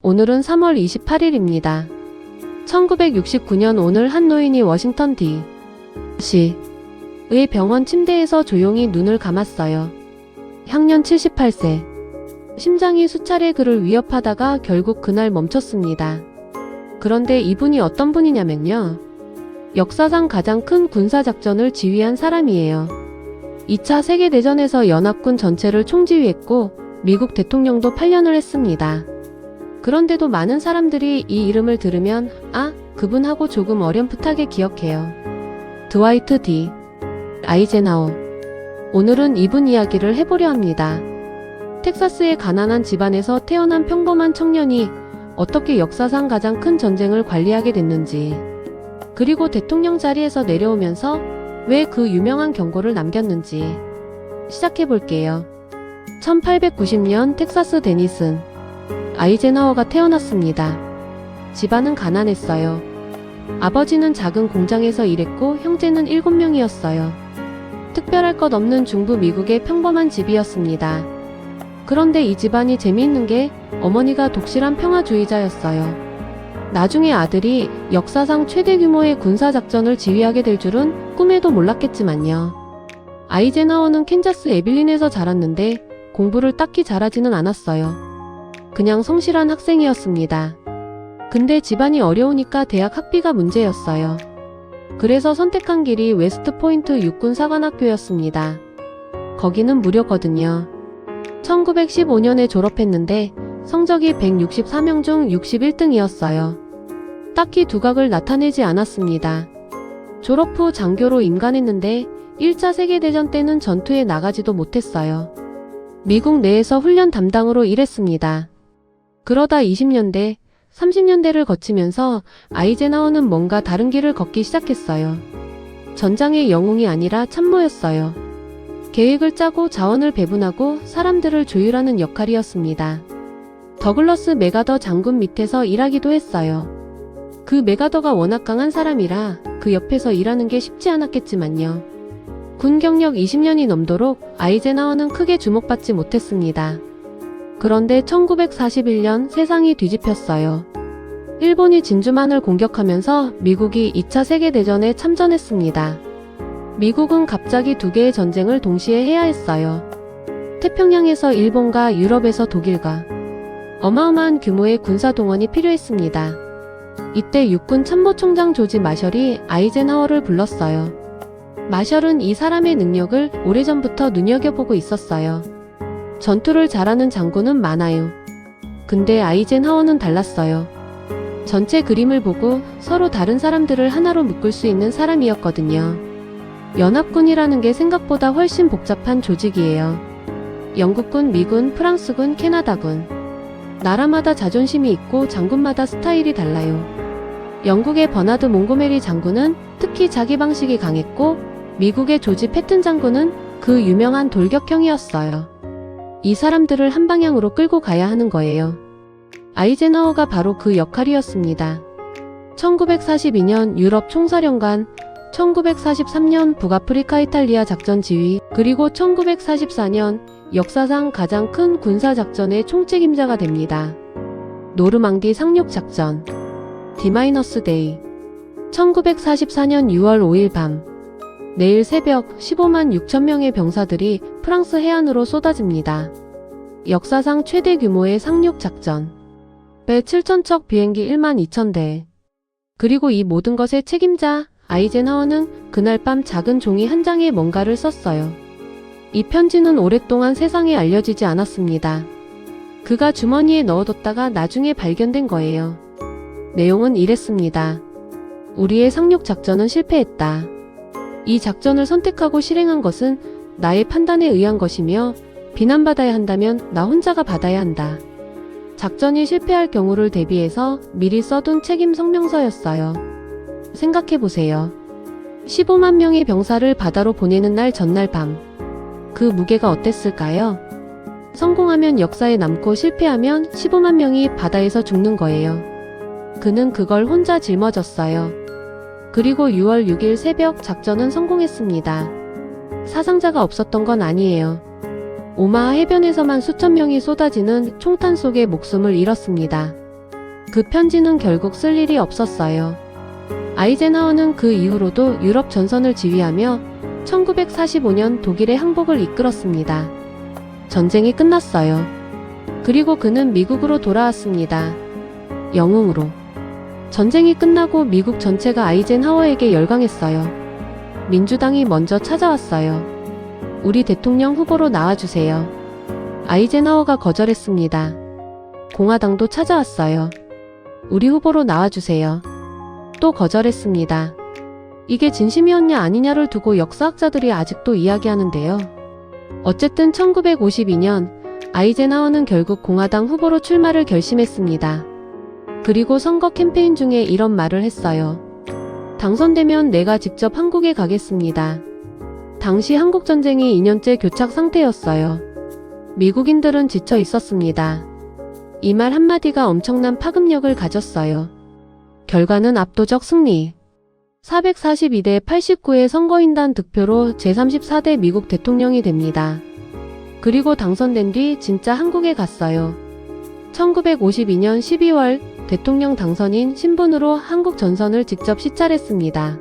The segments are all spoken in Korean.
오늘은 3월 28일입니다. 1969년 오늘 한 노인이 워싱턴 D.C.의 병원 침대에서 조용히 눈을 감았어요. 향년 78세. 심장이 수차례 그를 위협하다가 결국 그날 멈췄습니다. 그런데 이분이 어떤 분이냐면요. 역사상 가장 큰 군사작전을 지휘한 사람이에요. 2차 세계대전에서 연합군 전체를 총지휘했고 미국 대통령도 8년을 했습니다. 그런데도 많은 사람들이 이 이름을 들으면 그분 하고 조금 어렴풋하게 기억해요. 드와이트 D. 아이젠하워. 오늘은 이분 이야기를 해보려 합니다. 텍사스의 가난한 집안에서 태어난 평범한 청년이 어떻게 역사상 가장 큰 전쟁을 관리하게 됐는지, 그리고 대통령 자리에서 내려오면서 왜 그 유명한 경고를 남겼는지 시작해볼게요. 1890년 텍사스 데니슨 아이젠하워가 태어났습니다. 집안은 가난했어요. 아버지는 작은 공장에서 일했고 형제는 7명이었어요. 특별할 것 없는 중부 미국의 평범한 집이었습니다. 그런데 이 집안이 재미있는 게 어머니가 독실한 평화주의자였어요. 나중에 아들이 역사상 최대 규모의 군사작전을 지휘하게 될 줄은 꿈에도 몰랐겠지만요. 아이젠하워는 캔자스 에빌린에서 자랐는데 공부를 딱히 잘하지는 않았어요. 그냥 성실한 학생이었습니다. 근데 집안이 어려우니까 대학 학비가 문제였어요. 그래서 선택한 길이 웨스트포인트 육군사관학교였습니다. 거기는 무료거든요. 1915년에 졸업했는데 성적이 164명 중 61등이었어요. 딱히 두각을 나타내지 않았습니다. 졸업 후 장교로 임관했는데 1차 세계대전 때는 전투에 나가지도 못했어요. 미국 내에서 훈련 담당으로 일했습니다. 그러다 20년대, 30년대를 거치면서 아이젠하워는 뭔가 다른 길을 걷기 시작했어요. 전장의 영웅이 아니라 참모였어요. 계획을 짜고 자원을 배분하고 사람들을 조율하는 역할이었습니다. 더글러스 맥아더 장군 밑에서 일하기도 했어요. 그 맥아더가 워낙 강한 사람이라 그 옆에서 일하는 게 쉽지 않았겠지만요. 군 경력 20년이 넘도록 아이젠하워는 크게 주목받지 못했습니다. 그런데 1941년 세상이 뒤집혔어요. 일본이 진주만을 공격하면서 미국이 2차 세계대전에 참전했습니다. 미국은 갑자기 두 개의 전쟁을 동시에 해야 했어요. 태평양에서 일본과 유럽에서 독일과 어마어마한 규모의 군사동원이 필요했습니다. 이때 육군 참모총장 조지 마셜이 아이젠하워를 불렀어요. 마셜은 이 사람의 능력을 오래전부터 눈여겨보고 있었어요. 전투를 잘하는 장군은 많아요. 근데 아이젠하워는 달랐어요. 전체 그림을 보고 서로 다른 사람들을 하나로 묶을 수 있는 사람이었거든요. 연합군이라는 게 생각보다 훨씬 복잡한 조직이에요. 영국군, 미군, 프랑스군, 캐나다군. 나라마다 자존심이 있고 장군마다 스타일이 달라요. 영국의 버나드 몽고메리 장군은 특히 자기 방식이 강했고, 미국의 조지 패튼 장군은 그 유명한 돌격형이었어요. 이 사람들을 한 방향으로 끌고 가야 하는 거예요. 아이젠하워가 바로 그 역할이었습니다. 1942년 유럽 총사령관, 1943년 북아프리카 이탈리아 작전 지휘, 그리고 1944년 역사상 가장 큰 군사작전의 총책임자가 됩니다. 노르망디 상륙작전 D-데이. 1944년 6월 5일 밤, 내일 새벽 15만 6천 명의 병사들이 프랑스 해안으로 쏟아집니다. 역사상 최대 규모의 상륙작전. 배 7,000척, 비행기 1만 2천 대. 그리고 이 모든 것의 책임자 아이젠하워는 그날 밤 작은 종이 한 장에 뭔가를 썼어요. 이 편지는 오랫동안 세상에 알려지지 않았습니다. 그가 주머니에 넣어뒀다가 나중에 발견된 거예요. 내용은 이랬습니다. 우리의 상륙작전은 실패했다. 이 작전을 선택하고 실행한 것은 나의 판단에 의한 것이며 비난받아야 한다면 나 혼자가 받아야 한다. 작전이 실패할 경우를 대비해서 미리 써둔 책임 성명서였어요. 생각해보세요. 15만 명의 병사를 바다로 보내는 날 전날 밤. 그 무게가 어땠을까요? 성공하면 역사에 남고 실패하면 15만 명이 바다에서 죽는 거예요. 그는 그걸 혼자 짊어졌어요. 그리고 6월 6일 새벽 작전은 성공했습니다. 사상자가 없었던 건 아니에요. 오마하 해변에서만 수천 명이 쏟아지는 총탄 속에 목숨을 잃었습니다. 그 편지는 결국 쓸 일이 없었어요. 아이젠하워는 그 이후로도 유럽 전선을 지휘하며 1945년 독일의 항복을 이끌었습니다. 전쟁이 끝났어요. 그리고 그는 미국으로 돌아왔습니다. 영웅으로. 전쟁이 끝나고 미국 전체가 아이젠하워에게 열광했어요. 민주당이 먼저 찾아왔어요. 우리 대통령 후보로 나와주세요. 아이젠하워가 거절했습니다. 공화당도 찾아왔어요. 우리 후보로 나와주세요. 또 거절했습니다. 이게 진심이었냐 아니냐를 두고 역사학자들이 아직도 이야기하는데요. 어쨌든 1952년 아이젠하워는 결국 공화당 후보로 출마를 결심했습니다. 그리고 선거 캠페인 중에 이런 말을 했어요. 당선되면 내가 직접 한국에 가겠습니다. 당시 한국전쟁이 2년째 교착 상태였어요. 미국인들은 지쳐 있었습니다. 이 말 한마디가 엄청난 파급력을 가졌어요. 결과는 압도적 승리. 442대 89의 선거인단 득표로 제34대 미국 대통령이 됩니다. 그리고 당선된 뒤 진짜 한국에 갔어요. 1952년 12월 대통령 당선인 신분으로 한국 전선을 직접 시찰했습니다.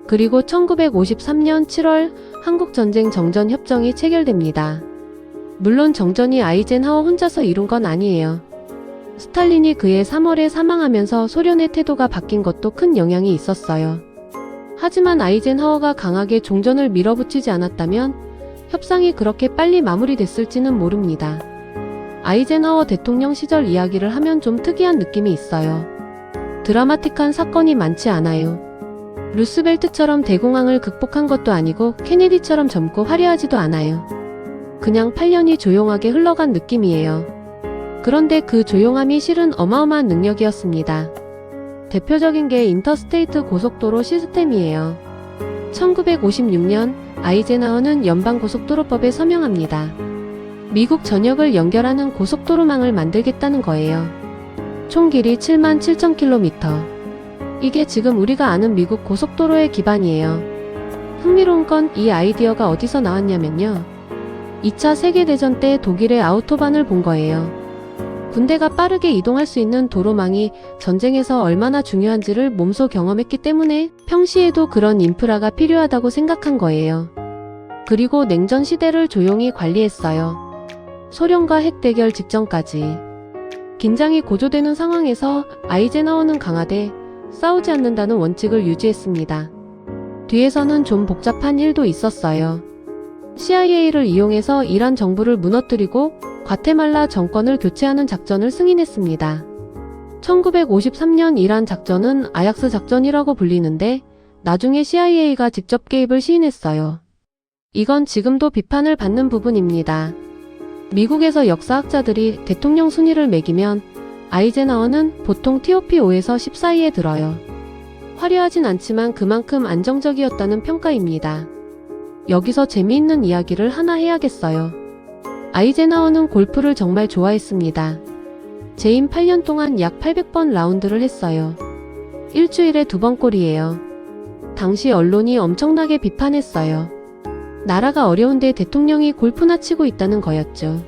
그리고 1953년 7월 한국전쟁 정전 협정이 체결됩니다. 물론 정전이 아이젠하워 혼자서 이룬 건 아니에요. 스탈린이 그해 3월에 사망하면서 소련의 태도가 바뀐 것도 큰 영향이 있었어요. 하지만 아이젠하워가 강하게 종전을 밀어붙이지 않았다면 협상이 그렇게 빨리 마무리됐을지는 모릅니다. 아이젠하워 대통령 시절 이야기를 하면 좀 특이한 느낌이 있어요. 드라마틱한 사건이 많지 않아요. 루스벨트처럼 대공황을 극복한 것도 아니고 케네디처럼 젊고 화려하지도 않아요. 그냥 8년이 조용하게 흘러간 느낌이에요. 그런데 그 조용함이 실은 어마어마한 능력이었습니다. 대표적인 게 인터스테이트 고속도로 시스템이에요. 1956년 아이젠하워는 연방고속도로법에 서명합니다. 미국 전역을 연결하는 고속도로망을 만들겠다는 거예요. 총 길이 77,000km. 이게 지금 우리가 아는 미국 고속도로의 기반이에요. 흥미로운 건 이 아이디어가 어디서 나왔냐면요. 2차 세계대전 때 독일의 아우토반을 본 거예요. 군대가 빠르게 이동할 수 있는 도로망이 전쟁에서 얼마나 중요한지를 몸소 경험했기 때문에 평시에도 그런 인프라가 필요하다고 생각한 거예요. 그리고 냉전 시대를 조용히 관리했어요. 소련과 핵 대결 직전까지. 긴장이 고조되는 상황에서 아이젠하워는 강하되 싸우지 않는다는 원칙을 유지했습니다. 뒤에서는 좀 복잡한 일도 있었어요. CIA를 이용해서 이란 정부를 무너뜨리고 과테말라 정권을 교체하는 작전을 승인했습니다. 1953년 이란 작전은 아약스 작전이라고 불리는데 나중에 CIA가 직접 개입을 시인했어요. 이건 지금도 비판을 받는 부분입니다. 미국에서 역사학자들이 대통령 순위를 매기면 아이젠하워는 보통 TOP5에서 10 사이에 들어요. 화려하진 않지만 그만큼 안정적이었다는 평가입니다. 여기서 재미있는 이야기를 하나 해야겠어요. 아이젠하워는 골프를 정말 좋아했습니다. 재임 8년 동안 약 800번 라운드를 했어요. 일주일에 2번 꼴이에요. 당시 언론이 엄청나게 비판했어요. 나라가 어려운데 대통령이 골프나 치고 있다는 거였죠.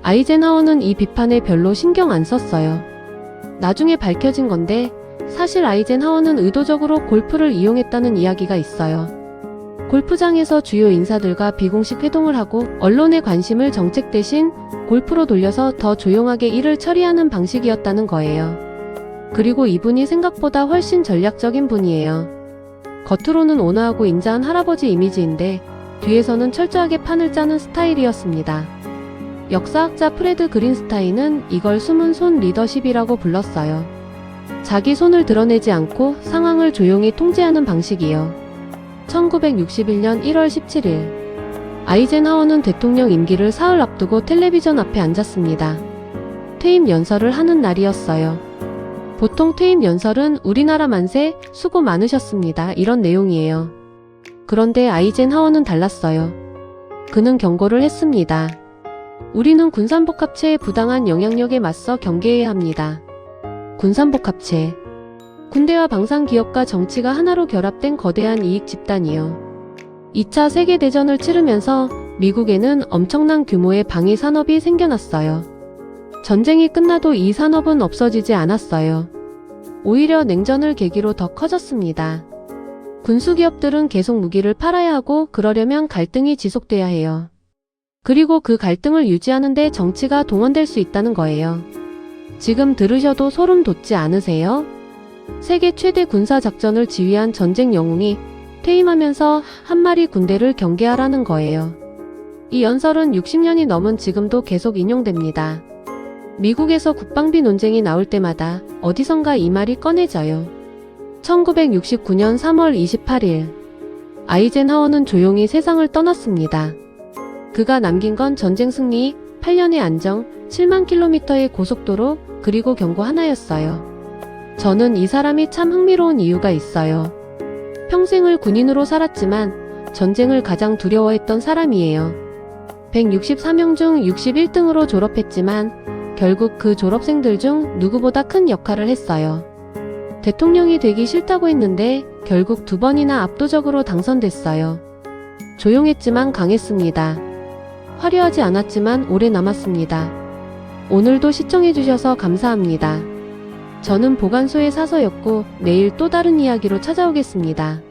아이젠하워는 이 비판에 별로 신경 안 썼어요. 나중에 밝혀진 건데 사실 아이젠하워는 의도적으로 골프를 이용했다는 이야기가 있어요. 골프장에서 주요 인사들과 비공식 회동을 하고 언론의 관심을 정책 대신 골프로 돌려서 더 조용하게 일을 처리하는 방식이었다는 거예요. 그리고 이분이 생각보다 훨씬 전략적인 분이에요. 겉으로는 온화하고 인자한 할아버지 이미지인데 뒤에서는 철저하게 판을 짜는 스타일이었습니다. 역사학자 프레드 그린스타인은 이걸 숨은 손 리더십이라고 불렀어요. 자기 손을 드러내지 않고 상황을 조용히 통제하는 방식이요. 1961년 1월 17일 아이젠하워는 대통령 임기를 사흘 앞두고 텔레비전 앞에 앉았습니다. 퇴임 연설을 하는 날이었어요. 보통 퇴임 연설은 우리나라 만세, 수고 많으셨습니다. 이런 내용이에요. 그런데 아이젠하워는 달랐어요. 그는 경고를 했습니다. 우리는 군산복합체의 부당한 영향력에 맞서 경계해야 합니다. 군산복합체. 군대와 방산기업과 정치가 하나로 결합된 거대한 이익 집단이요. 2차 세계대전을 치르면서 미국에는 엄청난 규모의 방위 산업이 생겨났어요. 전쟁이 끝나도 이 산업은 없어지지 않았어요. 오히려 냉전을 계기로 더 커졌습니다. 군수기업들은 계속 무기를 팔아야 하고 그러려면 갈등이 지속돼야 해요. 그리고 그 갈등을 유지하는데 정치가 동원될 수 있다는 거예요. 지금 들으셔도 소름 돋지 않으세요? 세계 최대 군사작전을 지휘한 전쟁 영웅이 퇴임하면서 한 마리 군대를 경계하라는 거예요. 이 연설은 60년이 넘은 지금도 계속 인용됩니다. 미국에서 국방비 논쟁이 나올 때마다 어디선가 이 말이 꺼내져요. 1969년 3월 28일 아이젠하워는 조용히 세상을 떠났습니다. 그가 남긴 건 전쟁 승리, 8년의 안정, 7만 킬로미터의 고속도로, 그리고 경고 하나였어요. 저는 이 사람이 참 흥미로운 이유가 있어요. 평생을 군인으로 살았지만 전쟁을 가장 두려워했던 사람이에요. 164명 중 61등으로 졸업했지만 결국 그 졸업생들 중 누구보다 큰 역할을 했어요. 대통령이 되기 싫다고 했는데 결국 2번이나 압도적으로 당선됐어요. 조용했지만 강했습니다. 화려하지 않았지만 오래 남았습니다. 오늘도 시청해주셔서 감사합니다. 저는 보관소의 사서였고 내일 또 다른 이야기로 찾아오겠습니다.